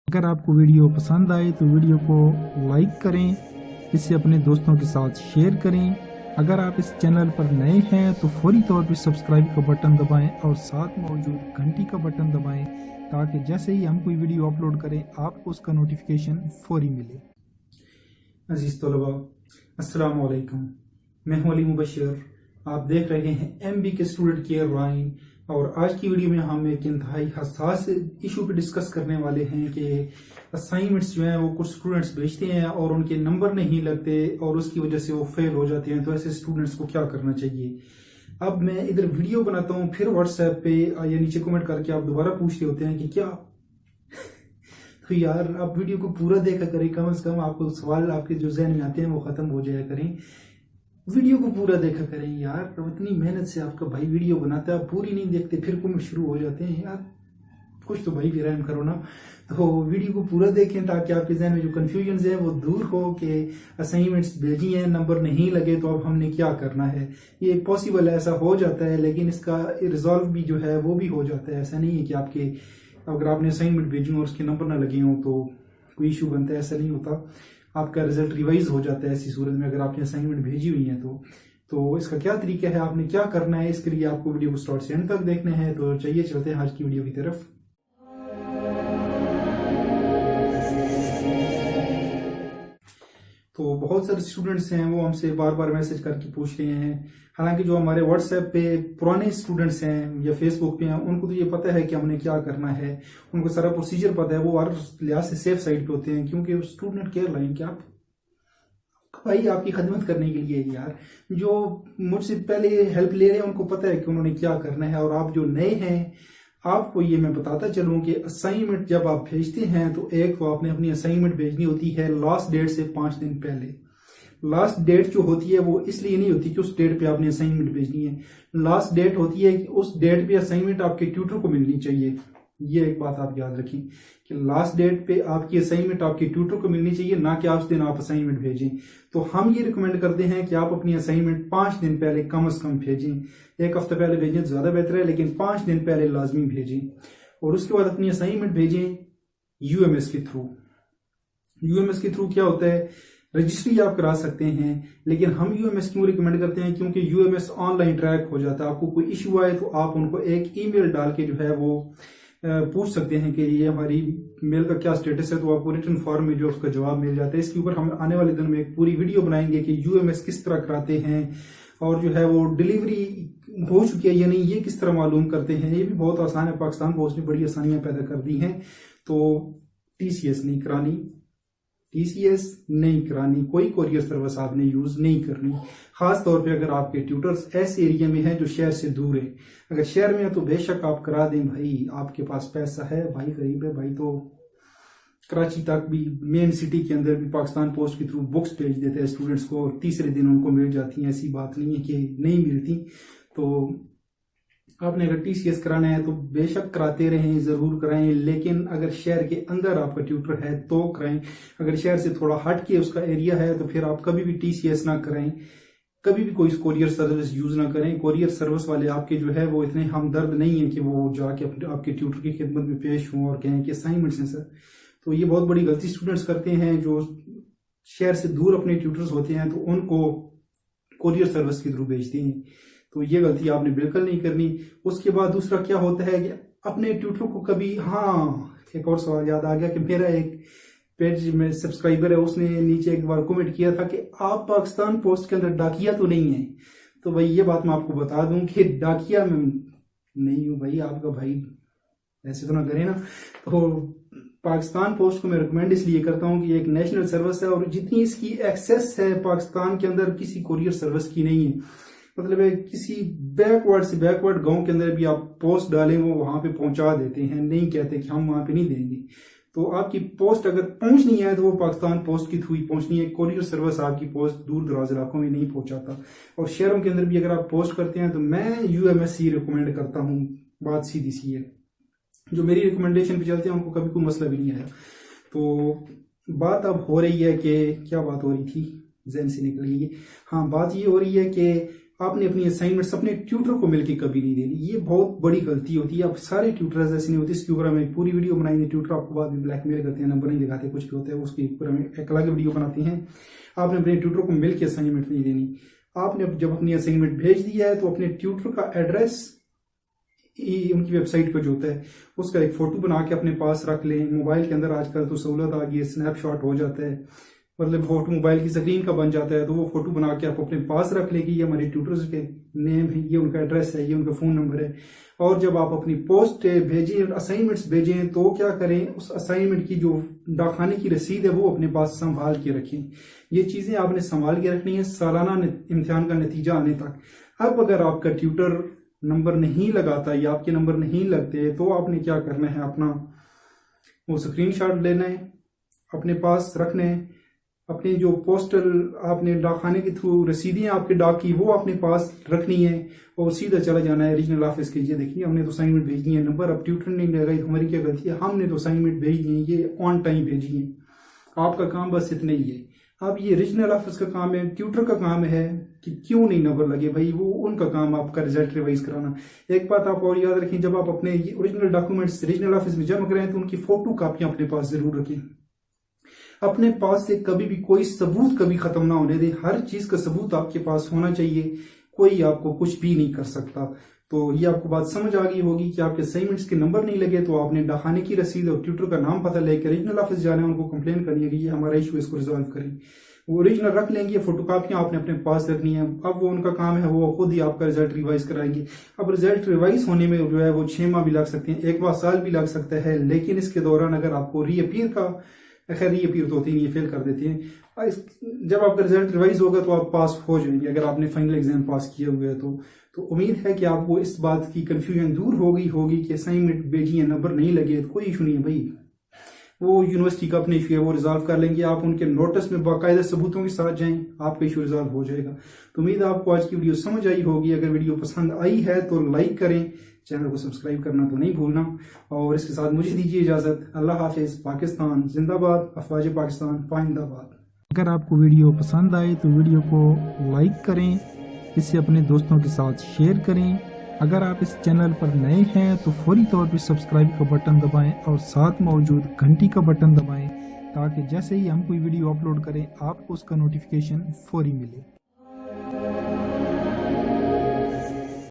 अगर आपको वीडियो पसंद आए तो वीडियो को लाइक करें, इसे अपने दोस्तों के साथ शेयर करें। अगर आप इस चैनल पर नए हैं तो फौरी तौर पर सब्सक्राइब का बटन दबाएं और साथ मौजूद घंटी का बटन दबाएं ताकि जैसे ही हम कोई वीडियो अपलोड करें आपको उसका नोटिफिकेशन फौरी मिले। अजीज तलबा, अस्सलाम वालेकुम। मैं हूं अली मुबशर। आप देख रहे हैं MB के स्टूडेंट केयर लाइन और आज की वीडियो में हम एक इंतहाई हसास इशू पे डिस्कस करने वाले हैं कि असाइनमेंट्स जो हैं वो कुछ स्टूडेंट्स भेजते हैं और उनके नंबर नहीं लगते और उसकी वजह से वो फेल हो जाते हैं। तो ऐसे स्टूडेंट्स को क्या करना चाहिए। अब मैं इधर वीडियो बनाता हूँ, फिर व्हाट्सएप पे या नीचे कमेंट करके आप दोबारा पूछते होते हैं कि क्या तो यार आप वीडियो को पूरा देखा करें, कम से कम आपको सवाल आपके जो जहन में आते हैं वो खत्म हो जाया करें। वीडियो को पूरा देखा करें यार। इतनी मेहनत से आपका भाई वीडियो बनाता है, आप पूरी नहीं देखते फिर कमेंट शुरू हो जाते हैं। यार कुछ तो भाई भी रहम करो ना। तो वीडियो को पूरा देखें ताकि आपके जहन में जो कंफ्यूजन है वो दूर हो कि असाइनमेंट्स भेजी हैं, नंबर नहीं लगे तो अब हमने क्या करना है। ये पॉसिबल है, ऐसा हो जाता है, लेकिन इसका रिजॉल्व भी जो है वो भी हो जाता है। ऐसा नहीं है कि आपके अगर आपने असाइनमेंट भेजी और उसके नंबर ना लगे हों तो कोई इशू बनता है, ऐसा नहीं होता। आपका रिजल्ट रिवाइज हो जाता है ऐसी सूरत में अगर आपने असाइनमेंट भेजी हुई है तो इसका क्या तरीका है, आपने क्या करना है, इसके लिए आपको वीडियो को स्टार्ट से एंड तक देखना है। तो चलिए चलते हैं आज की वीडियो की तरफ। तो बहुत सारे स्टूडेंट्स हैं वो हमसे बार बार मैसेज करके पूछ रहे हैं। हालांकि जो हमारे व्हाट्सएप पे पुराने स्टूडेंट्स हैं या फेसबुक पे हैं उनको तो ये पता है कि हमने क्या करना है, उनको सारा प्रोसीजर पता है, वो हर लिहाज से सेफ साइड पे होते हैं क्योंकि स्टूडेंट केयर लाइन क्या भाई आपकी खदमत करने के लिए यार। जो मुझसे पहले हेल्प ले रहे हैं उनको पता है कि उन्होंने क्या करना है। और आप जो नए हैं आपको ये मैं बताता चलूं कि असाइनमेंट जब आप भेजते हैं तो एक तो आपने अपनी असाइनमेंट भेजनी होती है लास्ट डेट से 5 दिन पहले। लास्ट डेट जो होती है वो इसलिए नहीं होती कि उस डेट पे आपने असाइनमेंट भेजनी है। लास्ट डेट होती है कि उस डेट पे असाइनमेंट आपके ट्यूटर को मिलनी चाहिए। ये एक बात आप याद रखें कि लास्ट डेट पे आपकी असाइनमेंट आपके ट्यूटर को मिलनी चाहिए, ना कि उस दिन आप असाइनमेंट भेजें। तो हम ये रिकमेंड करते हैं कि आप अपनी असाइनमेंट 5 दिन पहले कम से कम भेजें। 1 हफ्ता पहले भेजें तो ज्यादा बेहतर है, लेकिन 5 दिन पहले लाजमी भेजें। और उसके बाद अपनी असाइनमेंट भेजें UMS के थ्रू। UMS के थ्रू क्या होता है, रजिस्ट्री आप करा सकते हैं, लेकिन हम UMS क्यों रिकमेंड करते हैं, क्योंकि UMS ऑनलाइन ट्रैक हो जाता है। आपको कोई इश्यू आए तो आप उनको एक ईमेल डाल के जो है वो पूछ सकते हैं कि ये हमारी मेल का क्या स्टेटस है, तो आपको रिटर्न फॉर्म में जो उसका जवाब मिल जाता है। इसके ऊपर हम आने वाले दिन में एक पूरी वीडियो बनाएंगे कि UMS किस तरह कराते हैं और जो है वो डिलीवरी हो चुकी है या नहीं ये किस तरह मालूम करते हैं। ये भी बहुत आसान है, पाकिस्तान पोस्ट ने बड़ी आसानियां पैदा कर दी हैं। तो TCS नहीं करानी, TCS नहीं करानी, कोई कोरियर सर्विस आपने यूज नहीं करनी। खास तौर पे अगर आपके ट्यूटर्स ऐसे एरिया में हैं जो शहर से दूर है। अगर शहर में है तो बेशक आप करा दें भाई, आपके पास पैसा है भाई, करीब है भाई, तो कराची तक भी मेन सिटी के अंदर भी पाकिस्तान पोस्ट के थ्रू बुक्स भेज देते हैं स्टूडेंट्स को और तीसरे दिन उनको मिल जाती हैं। ऐसी बात नहीं है कि नहीं मिलती। तो आपने अगर TCS कराना है तो बेशक कराते रहें, जरूर कराएं, लेकिन अगर शहर के अंदर आपका ट्यूटर है तो कराएं। अगर शहर से थोड़ा हट के उसका एरिया है तो फिर आप कभी भी TCS ना कराएं, कभी भी कोई कोरियर सर्विस यूज ना करें। कोरियर सर्विस वाले आपके जो है वो इतने हमदर्द नहीं है कि वो जाके आपके ट्यूटर की खिदमत में पेश हों और कहें कि असाइनमेंट्स हैं सर। तो ये बहुत बड़ी गलती स्टूडेंट्स करते हैं जो शहर से दूर अपने ट्यूटर्स होते हैं तो उनको कोरियर सर्विस के थ्रू भेजते हैं। तो ये गलती आपने बिल्कुल नहीं करनी। उसके बाद दूसरा क्या होता है कि अपने ट्यूटर को कभी, हाँ एक और सवाल याद आ गया कि मेरा एक पेज में सब्सक्राइबर है, उसने नीचे एक बार कमेंट किया था कि आप पाकिस्तान पोस्ट के अंदर डाकिया तो नहीं है। तो भाई ये बात मैं आपको बता दूं कि डाकिया में नहीं हूं भाई, आपका भाई ऐसे तो ना करे ना। तो पाकिस्तान पोस्ट को मैं रिकमेंड इसलिए करता हूं कि एक नेशनल सर्विस है और जितनी इसकी एक्सेस है पाकिस्तान के अंदर किसी कोरियर सर्विस की नहीं है। मतलब है किसी बैकवर्ड से बैकवर्ड गांव के अंदर भी आप पोस्ट डालें वो वहां पे पहुंचा देते हैं, नहीं कहते कि हम वहां पे नहीं देंगे। तो आपकी पोस्ट अगर पहुंचनी है तो वो पाकिस्तान पोस्ट के थ्रू ही पहुंचनी है। कोरियर सर्विस आपकी पोस्ट दूर दराज इलाकों में नहीं पहुंचाता। और शहरों के अंदर भी अगर आप पोस्ट करते हैं तो मैं UMS ही रिकमेंड करता हूँ। बात सीधी सी है, जो मेरी रिकमेंडेशन पे चलते हैं उनको कभी कोई मसला भी नहीं आया। तो बात अब हो रही है कि क्या बात हो रही थी, जहन से निकल गई। हाँ, बात ये हो रही है कि آپ نے اپنی اسائنمنٹس اپنے ٹیوٹر کو مل کے کبھی نہیں دینی. یہ بہت بڑی غلطی ہوتی ہے. اب سارے ٹیوٹرز ایسے نہیں ہوتے. اس کے اوپر ہمیں پوری ویڈیو بنائیں گے. ٹیوٹر آپ کو بعد میں بلیک میل کرتے ہیں, نمبر نہیں لگاتے, کچھ بھی ہوتا ہے, اس کے اوپر ہمیں ایک الگ ویڈیو بناتے ہیں. آپ نے اپنے ٹیوٹر کو مل کے اسائنمنٹ نہیں دینی. آپ نے جب اپنی اسائنمنٹ بھیج دیا ہے تو اپنے ٹیوٹر کا ایڈریس ان کی ویب سائٹ پہ جو ہوتا ہے اس کا ایک فوٹو بنا کے اپنے پاس رکھ لیں. موبائل کے اندر آج کل تو سہولت آ گئی ہے, اسنیپ شاٹ ہو جاتا ہے, مطلب فوٹو موبائل کی اسکرین کا بن جاتا ہے. تو وہ فوٹو بنا کے آپ اپنے پاس رکھ لیں کہ یہ ہمارے ٹیوٹرز کے نیم ہے, یہ ان کا ایڈریس ہے, یہ ان کا فون نمبر ہے. اور جب آپ اپنی پوسٹ بھیجیں, اسائنمنٹس بھیجیں, تو کیا کریں, اس اسائنمنٹ کی جو ڈاکخانے کی رسید ہے وہ اپنے پاس سنبھال کے رکھیں. یہ چیزیں آپ نے سنبھال کے رکھنی ہے سالانہ امتحان کا نتیجہ آنے تک. اب اگر آپ کا ٹیوٹر نمبر نہیں لگاتا یا آپ کے نمبر نہیں لگتے تو آپ نے کیا کرنا ہے, اپنا وہ اسکرین شاٹ لینا ہے, اپنے پاس رکھنا ہے. اپنے جو پوسٹل آپ نے ڈاکخانے کے تھرو رسیدیں آپ کے ڈاک کی وہ اپنے پاس رکھنی ہے اور سیدھا چلا جانا ہے ریجنل آفس کے. یہ دیکھیے ہم نے تو اسائنمنٹ بھیج دی ہے, نمبر اب ٹیوٹر نہیں لگائی, ہماری کیا غلطی ہے, ہم نے تو اسائنمنٹ بھیج دی ہے, یہ آن ٹائم بھیجی ہے. آپ کا کام بس اتنا ہی ہے. اب یہ ریجنل آفس کا کام ہے, ٹیوٹر کا کام ہے کہ کیوں نہیں نمبر لگے بھائی, وہ ان کا کام آپ کا رزلٹ ریوائز کرانا. ایک بات آپ اور یاد رکھیں, جب آپ اپنے اوریجنل ڈاکومنٹس ریجنل آفس میں جمع کریں تو ان کی فوٹو کاپیاں اپنے پاس ضرور رکھیں. اپنے پاس سے کبھی بھی کوئی ثبوت کبھی ختم نہ ہونے دیں. ہر چیز کا ثبوت آپ کے پاس ہونا چاہیے, کوئی آپ کو کچھ بھی نہیں کر سکتا. تو یہ آپ کو بات سمجھ آ گئی ہوگی کہ آپ کے اسائنمنٹس کے نمبر نہیں لگے تو آپ نے ڈاکخانے کی رسید اور ٹیوٹر کا نام پتہ لے کے ریجنل آفس جانا ہے, ان کو کمپلین کرنی ہے کہ یہ ہمارا ایشو, اس کو ریزالو کریں. وہ اوریجنل رکھ لیں گے, فوٹو کاپیاں آپ نے اپنے پاس رکھنی ہے. اب وہ ان کا کام ہے, وہ خود ہی آپ کا رزلٹ ریوائز کرائیں گے. اب رزلٹ ریوائز ہونے میں جو ہے وہ 6 ماہ بھی لگ سکتے ہیں, 1 سال بھی لگ سکتا ہے. لیکن اس کے دوران اگر آپ کو ری اپیئر کا, خیر ری اپیئر تو ہوتی نہیں, یہ فیل کر دیتے ہیں. جب آپ کا رزلٹ ریوائز ہوگا تو آپ پاس ہو جائیں گے اگر آپ نے فائنل ایگزام پاس کیا ہوا ہے. تو امید ہے کہ آپ کو اس بات کی کنفیوژن دور ہوگی کہ اسائنمنٹ بھیجی ہے, نمبر نہیں لگے, تو کوئی ایشو نہیں ہے بھائی, وہ یونیورسٹی کا اپنے ایشو ہے, وہ ریزالو کر لیں گے. آپ ان کے نوٹس میں باقاعدہ ثبوتوں کے ساتھ جائیں, آپ کا ایشو ریزالو ہو جائے گا. تو امید ہے آپ کو آج کی ویڈیو سمجھ آئی ہوگی. اگر ویڈیو پسند آئی ہے تو لائک کریں, چینل کو سبسکرائب کرنا تو نہیں بھولنا, اور اس کے ساتھ مجھے دیجیے اجازت. اللہ حافظ. پاکستان زندہ باد. افواج پاکستان پائندہ باد. اگر آپ کو ویڈیو پسند آئے تو ویڈیو کو لائک کریں, اسے اپنے دوستوں کے ساتھ شیئر کریں. اگر آپ اس چینل پر نئے ہیں تو فوری طور پہ سبسکرائب کا بٹن دبائیں اور ساتھ موجود گھنٹی کا بٹن دبائیں تاکہ جیسے ہی ہم کوئی ویڈیو اپلوڈ کریں آپ کو اس کا نوٹیفیکیشن فوری ملے.